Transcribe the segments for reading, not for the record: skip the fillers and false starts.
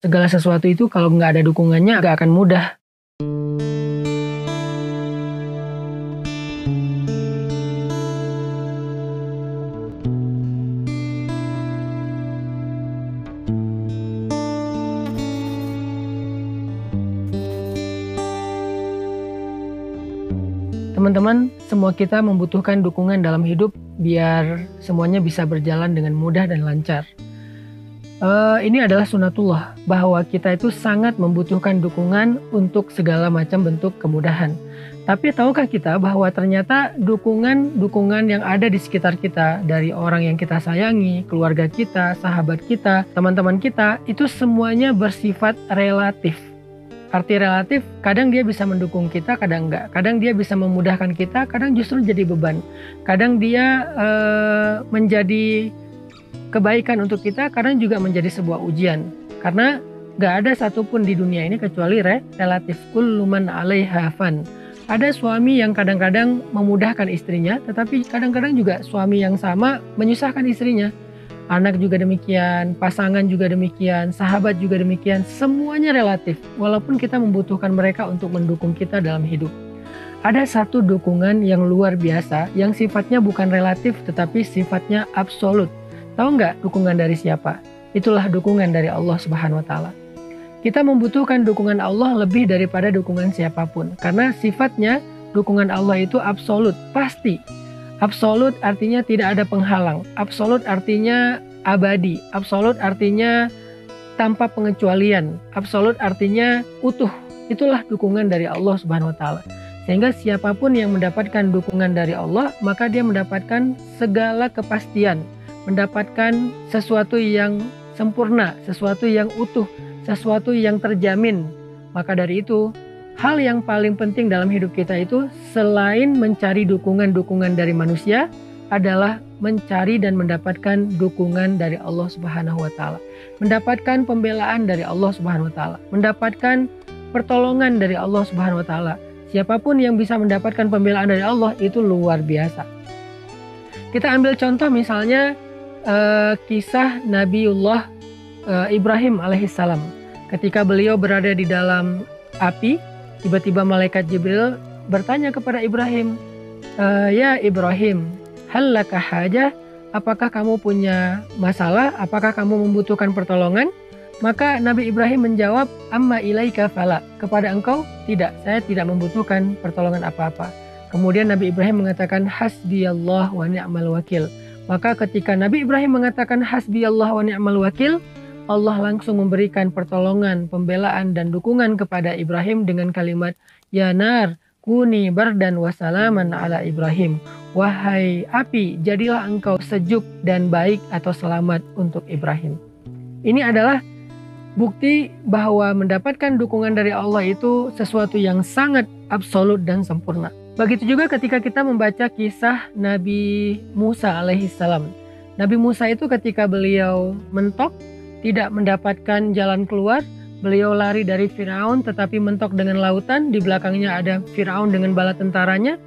Segala sesuatu itu kalau nggak ada dukungannya nggak akan mudah. Teman-teman, semua kita membutuhkan dukungan dalam hidup biar semuanya bisa berjalan dengan mudah dan lancar. Ini adalah sunatullah, bahwa kita itu sangat membutuhkan dukungan untuk segala macam bentuk kemudahan. Tapi tahukah kita bahwa ternyata dukungan yang ada di sekitar kita, dari orang yang kita sayangi, keluarga kita, sahabat kita, teman-teman kita, itu semuanya bersifat relatif. Arti relatif, kadang dia bisa mendukung kita, kadang enggak. Kadang dia bisa memudahkan kita, kadang justru jadi beban. Kadang dia menjadi kebaikan untuk kita, kadang juga menjadi sebuah ujian. Karena enggak ada satupun di dunia ini kecuali relatif. Kullu man 'alaiha fan. Ada suami yang kadang-kadang memudahkan istrinya, tetapi kadang-kadang juga suami yang sama menyusahkan istrinya. Anak juga demikian, pasangan juga demikian, sahabat juga demikian, semuanya relatif. Walaupun kita membutuhkan mereka untuk mendukung kita dalam hidup. Ada satu dukungan yang luar biasa, yang sifatnya bukan relatif tetapi sifatnya absolut. Tahu nggak dukungan dari siapa? Itulah dukungan dari Allah Subhanahu wa Ta'ala. Kita membutuhkan dukungan Allah lebih daripada dukungan siapapun, karena sifatnya dukungan Allah itu absolut, pasti. Absolut artinya tidak ada penghalang. Absolut artinya abadi. Absolut artinya tanpa pengecualian. Absolut artinya utuh. Itulah dukungan dari Allah Subhanahu wa Ta'ala. Sehingga siapapun yang mendapatkan dukungan dari Allah, maka dia mendapatkan segala kepastian, mendapatkan sesuatu yang sempurna, sesuatu yang utuh, sesuatu yang terjamin. Maka dari itu, hal yang paling penting dalam hidup kita itu selain mencari dukungan-dukungan dari manusia adalah mencari dan mendapatkan dukungan dari Allah Subhanahu wa Ta'ala. Mendapatkan pembelaan dari Allah Subhanahu wa Ta'ala. Mendapatkan pertolongan dari Allah Subhanahu wa Ta'ala. Siapapun yang bisa mendapatkan pembelaan dari Allah itu luar biasa. Kita ambil contoh misalnya kisah Nabiullah Ibrahim alaihissalam. Ketika beliau berada di dalam api, tiba-tiba malaikat Jibril bertanya kepada Ibrahim, "Ya Ibrahim, hal laka hajah? Apakah kamu punya masalah? Apakah kamu membutuhkan pertolongan?" Maka Nabi Ibrahim menjawab, "Amma ilaika fala." Kepada engkau tidak, saya tidak membutuhkan pertolongan apa-apa. Kemudian Nabi Ibrahim mengatakan, "Hasbiyallah wa ni'mal wakil." Maka ketika Nabi Ibrahim mengatakan hasbiyallah wa ni'mal wakil, Allah langsung memberikan pertolongan, pembelaan, dan dukungan kepada Ibrahim dengan kalimat, "Ya nar, kuni bardan wa salaman ala Ibrahim." Wahai api, jadilah engkau sejuk dan baik atau selamat untuk Ibrahim. Ini adalah bukti bahwa mendapatkan dukungan dari Allah itu sesuatu yang sangat absolut dan sempurna. Begitu juga ketika kita membaca kisah Nabi Musa alaihissalam. Nabi Musa itu ketika beliau mentok, tidak mendapatkan jalan keluar, beliau lari dari Firaun tetapi mentok dengan lautan, di belakangnya ada Firaun dengan bala tentaranya.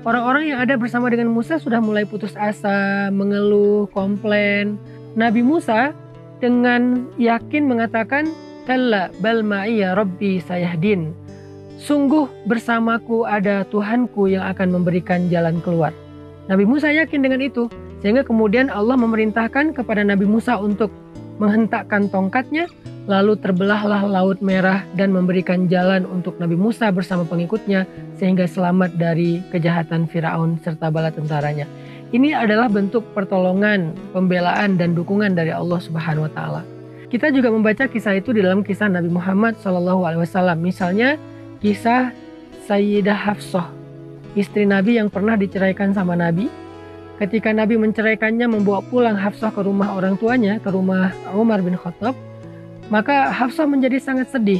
Orang-orang yang ada bersama dengan Musa sudah mulai putus asa, mengeluh, komplain. Nabi Musa dengan yakin mengatakan, "Kalla bal ma'iya rabbi sayahdin." Sungguh bersamaku ada Tuhanku yang akan memberikan jalan keluar. Nabi Musa yakin dengan itu, sehingga kemudian Allah memerintahkan kepada Nabi Musa untuk menghentakkan tongkatnya, lalu terbelahlah Laut Merah dan memberikan jalan untuk Nabi Musa bersama pengikutnya sehingga selamat dari kejahatan Firaun serta bala tentaranya. Ini adalah bentuk pertolongan, pembelaan, dan dukungan dari Allah Subhanahu wa Ta'ala. Kita juga membaca kisah itu di dalam kisah Nabi Muhammad SAW. Misalnya kisah Sayyidah Hafsah, istri Nabi yang pernah diceraikan sama Nabi. Ketika Nabi menceraikannya, membawa pulang Hafsah ke rumah orang tuanya, ke rumah Umar bin Khattab, maka Hafsah menjadi sangat sedih.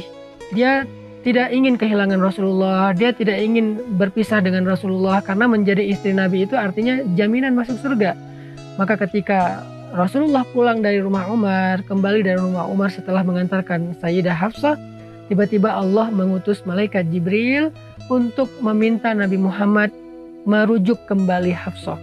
Dia tidak ingin kehilangan Rasulullah, dia tidak ingin berpisah dengan Rasulullah, karena menjadi istri Nabi itu artinya jaminan masuk surga. Maka ketika Rasulullah pulang dari rumah Umar, kembali dari rumah Umar setelah mengantarkan Sayyidah Hafsah, tiba-tiba Allah mengutus malaikat Jibril untuk meminta Nabi Muhammad merujuk kembali Hafsah.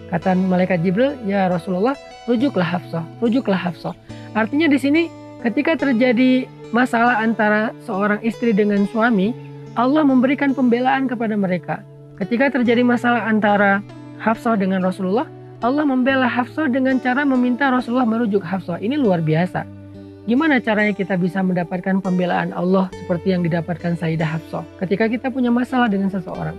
Kata malaikat Jibril, "Ya Rasulullah, rujuklah Hafsah, rujuklah Hafsah." Artinya di sini ketika terjadi masalah antara seorang istri dengan suami, Allah memberikan pembelaan kepada mereka. Ketika terjadi masalah antara Hafsah dengan Rasulullah, Allah membela Hafsah dengan cara meminta Rasulullah merujuk Hafsah. Ini luar biasa. Gimana caranya kita bisa mendapatkan pembelaan Allah seperti yang didapatkan Sayyidah Hafsah ketika kita punya masalah dengan seseorang?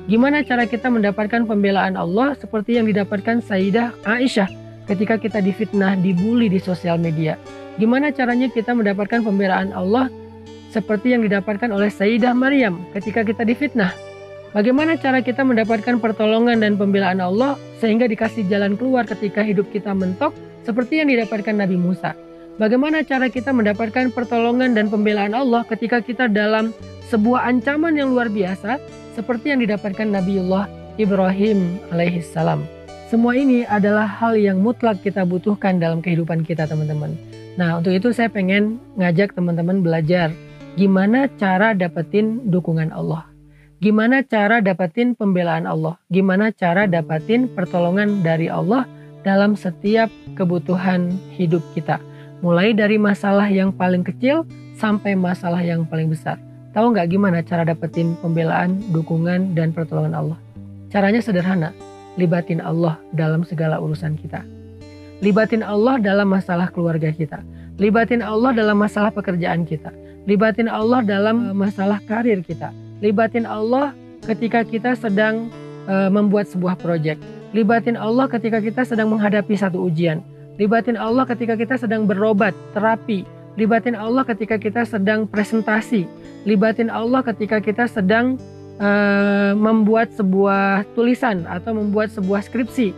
Gimana cara kita mendapatkan pembelaan Allah seperti yang didapatkan Sayyidah Aisyah ketika kita difitnah, dibully di sosial media? Gimana caranya kita mendapatkan pembelaan Allah seperti yang didapatkan oleh Sayyidah Maryam ketika kita difitnah? Bagaimana cara kita mendapatkan pertolongan dan pembelaan Allah sehingga dikasih jalan keluar ketika hidup kita mentok seperti yang didapatkan Nabi Musa? Bagaimana cara kita mendapatkan pertolongan dan pembelaan Allah ketika kita dalam sebuah ancaman yang luar biasa seperti yang didapatkan Nabiullah Ibrahim alaihissalam? Semua ini adalah hal yang mutlak kita butuhkan dalam kehidupan kita, teman-teman. Nah, untuk itu saya pengen ngajak teman-teman belajar gimana cara dapetin dukungan Allah. Gimana cara dapetin pembelaan Allah. Gimana cara dapetin pertolongan dari Allah dalam setiap kebutuhan hidup kita. Mulai dari masalah yang paling kecil sampai masalah yang paling besar. Tahu nggak gimana cara dapetin pembelaan, dukungan, dan pertolongan Allah? Caranya sederhana, libatin Allah dalam segala urusan kita. Libatin Allah dalam masalah keluarga kita. Libatin Allah dalam masalah pekerjaan kita. Libatin Allah dalam masalah karir kita. Libatin Allah ketika kita sedang membuat sebuah proyek. Libatin Allah ketika kita sedang menghadapi satu ujian. Libatin Allah ketika kita sedang berobat, terapi. Libatin Allah ketika kita sedang presentasi. Libatin Allah ketika kita sedang membuat sebuah tulisan atau membuat sebuah skripsi.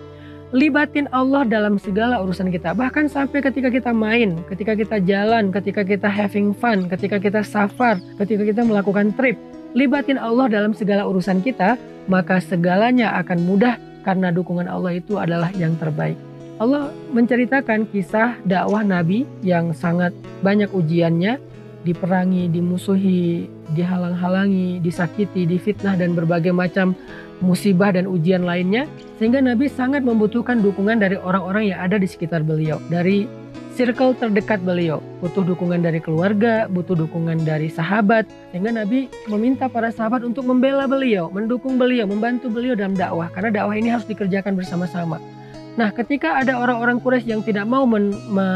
Libatin Allah dalam segala urusan kita. Bahkan sampai ketika kita main, ketika kita jalan, ketika kita having fun, ketika kita safar, ketika kita melakukan trip. Libatin Allah dalam segala urusan kita, maka segalanya akan mudah karena dukungan Allah itu adalah yang terbaik. Allah menceritakan kisah dakwah Nabi yang sangat banyak ujiannya, diperangi, dimusuhi, dihalang-halangi, disakiti, difitnah, dan berbagai macam musibah dan ujian lainnya, sehingga Nabi sangat membutuhkan dukungan dari orang-orang yang ada di sekitar beliau, dari circle terdekat beliau. Butuh dukungan dari keluarga, butuh dukungan dari sahabat, sehingga Nabi meminta para sahabat untuk membela beliau, mendukung beliau, membantu beliau dalam dakwah, karena dakwah ini harus dikerjakan bersama-sama. Nah, ketika ada orang-orang Quraisy yang tidak mau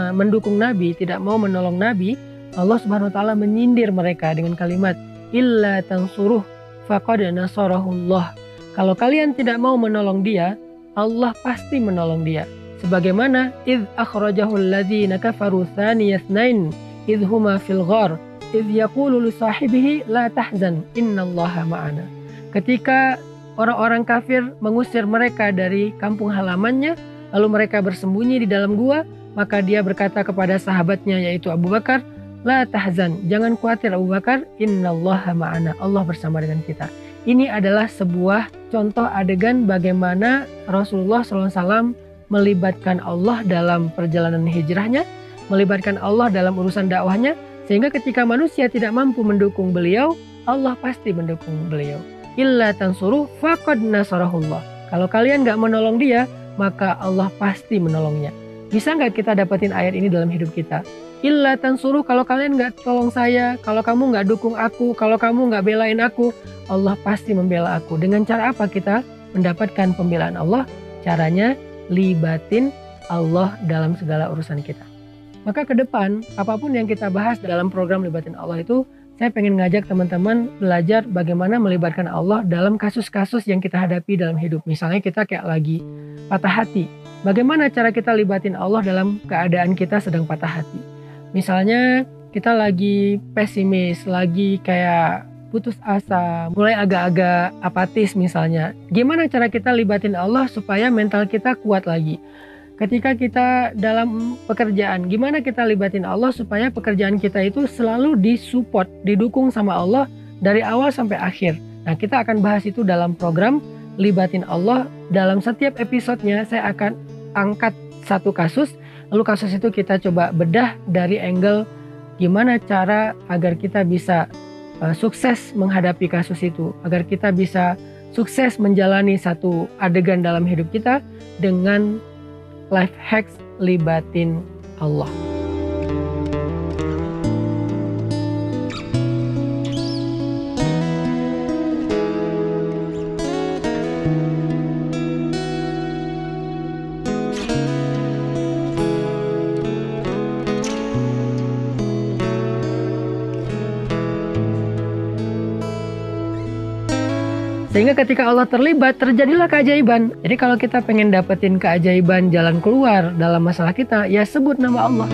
mendukung Nabi, tidak mau menolong Nabi, Allah Subhanahu wa taala menyindir mereka dengan kalimat illa tansuruh faqad nasarahullah. Kalau kalian tidak mau menolong dia, Allah pasti menolong dia. Sebagaimana idz akhrajahu alladzina kafaru thaniyasnain idz huma fil ghar idz yaqulu li sahibihi la tahzan innallaha ma'ana. Ketika orang-orang kafir mengusir mereka dari kampung halamannya, lalu mereka bersembunyi di dalam gua, maka dia berkata kepada sahabatnya yaitu Abu Bakar, la tahzan, jangan khawatir Abu Bakar, innallaha ma'ana, Allah bersama dengan kita. Ini adalah sebuah contoh adegan bagaimana Rasulullah SAW melibatkan Allah dalam perjalanan hijrahnya, melibatkan Allah dalam urusan dakwahnya, sehingga ketika manusia tidak mampu mendukung beliau, Allah pasti mendukung beliau. Illa tansuruh faqad nasarahullah. Kalau kalian gak menolong dia, maka Allah pasti menolongnya. Bisa gak kita dapetin ayat ini dalam hidup kita? Illa tansuruh, kalau kalian gak tolong saya, kalau kamu gak dukung aku, kalau kamu gak belain aku, Allah pasti membela aku. Dengan cara apa kita mendapatkan pembelaan Allah? Caranya libatin Allah dalam segala urusan kita. Maka ke depan, apapun yang kita bahas dalam program Libatin Allah itu, saya pengen ngajak teman-teman belajar bagaimana melibatkan Allah dalam kasus-kasus yang kita hadapi dalam hidup. Misalnya kita kayak lagi patah hati. Bagaimana cara kita libatin Allah dalam keadaan kita sedang patah hati? Misalnya kita lagi pesimis, lagi kayak putus asa, mulai agak-agak apatis misalnya. Gimana cara kita libatin Allah supaya mental kita kuat lagi? Ketika kita dalam pekerjaan, gimana kita libatin Allah supaya pekerjaan kita itu selalu disupport, didukung sama Allah dari awal sampai akhir. Nah, kita akan bahas itu dalam program Libatin Allah. Dalam setiap episodenya saya akan angkat satu kasus, lalu kasus itu kita coba bedah dari angle gimana cara agar kita bisa sukses menghadapi kasus itu, agar kita bisa sukses menjalani satu adegan dalam hidup kita dengan life hacks libatin Allah. Sehingga ketika Allah terlibat, terjadilah keajaiban. Jadi kalau kita pengen dapetin keajaiban jalan keluar dalam masalah kita, ya sebut nama Allah.